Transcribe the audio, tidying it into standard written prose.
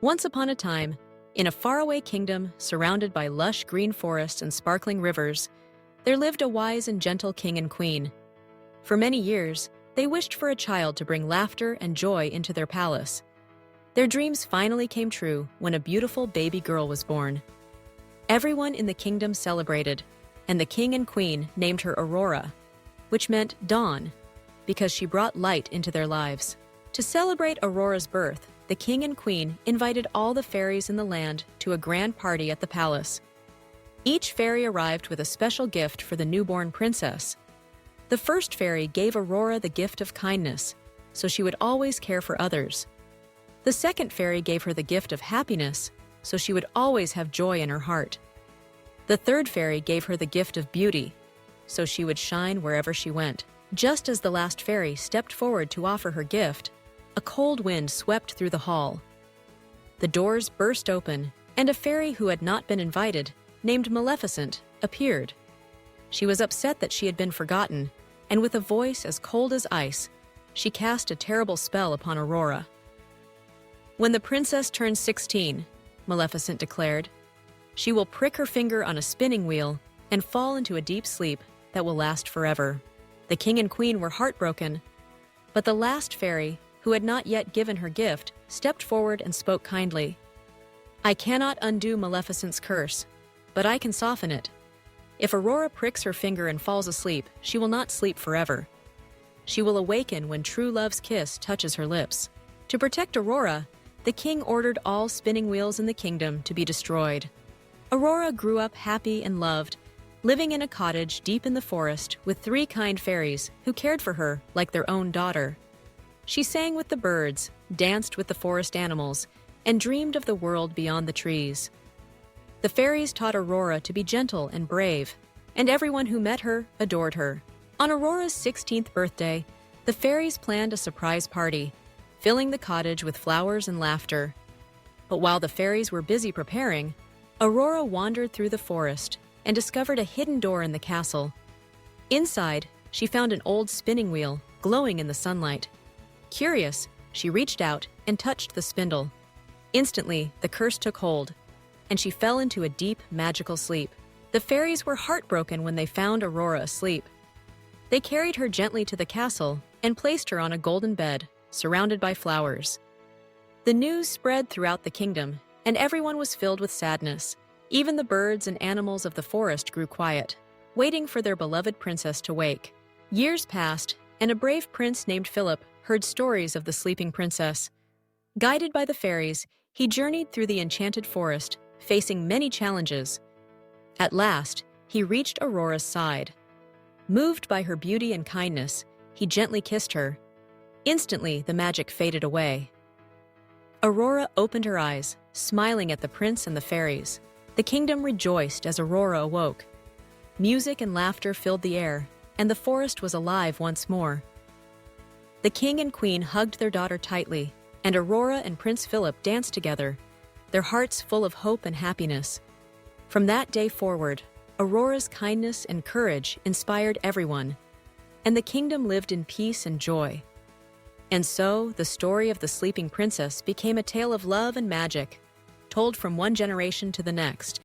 Once upon a time, in a faraway kingdom surrounded by lush green forests and sparkling rivers, there lived a wise and gentle king and queen. For many years, they wished for a child to bring laughter and joy into their palace. Their dreams finally came true when a beautiful baby girl was born. Everyone in the kingdom celebrated, and the king and queen named her Aurora, which meant dawn, because she brought light into their lives. To celebrate Aurora's birth, the king and queen invited all the fairies in the land to a grand party at the palace. Each fairy arrived with a special gift for the newborn princess. The first fairy gave Aurora the gift of kindness, so she would always care for others. The second fairy gave her the gift of happiness, so she would always have joy in her heart. The third fairy gave her the gift of beauty, so she would shine wherever she went. Just as the last fairy stepped forward to offer her gift, a cold wind swept through the hall. The doors burst open, and a fairy who had not been invited, named Maleficent, appeared. She was upset that she had been forgotten, and with a voice as cold as ice, she cast a terrible spell upon Aurora. When the princess turns 16, Maleficent declared, she will prick her finger on a spinning wheel and fall into a deep sleep that will last forever. The king and queen were heartbroken, but the last fairy, who had not yet given her gift, stepped forward and spoke kindly. I cannot undo Maleficent's curse, but I can soften it. If Aurora pricks her finger and falls asleep, she will not sleep forever. She will awaken when true love's kiss touches her lips. To protect Aurora, the king ordered all spinning wheels in the kingdom to be destroyed. Aurora grew up happy and loved, living in a cottage deep in the forest with 3 kind fairies who cared for her like their own daughter. She sang with the birds, danced with the forest animals, and dreamed of the world beyond the trees. The fairies taught Aurora to be gentle and brave, and everyone who met her adored her. On Aurora's 16th birthday, the fairies planned a surprise party, filling the cottage with flowers and laughter. But while the fairies were busy preparing, Aurora wandered through the forest and discovered a hidden door in the castle. Inside, she found an old spinning wheel glowing in the sunlight. Curious, she reached out and touched the spindle. Instantly, the curse took hold, and she fell into a deep, magical sleep. The fairies were heartbroken when they found Aurora asleep. They carried her gently to the castle and placed her on a golden bed, surrounded by flowers. The news spread throughout the kingdom, and everyone was filled with sadness. Even the birds and animals of the forest grew quiet, waiting for their beloved princess to wake. Years passed, and a brave prince named Philip heard stories of the sleeping princess. Guided by the fairies, he journeyed through the enchanted forest, facing many challenges. At last, he reached Aurora's side. Moved by her beauty and kindness, he gently kissed her. Instantly, the magic faded away. Aurora opened her eyes, smiling at the prince and the fairies. The kingdom rejoiced as Aurora awoke. Music and laughter filled the air, and the forest was alive once more. The king and queen hugged their daughter tightly, and Aurora and Prince Philip danced together, their hearts full of hope and happiness. From that day forward, Aurora's kindness and courage inspired everyone, and the kingdom lived in peace and joy. And so, the story of the sleeping princess became a tale of love and magic, told from one generation to the next.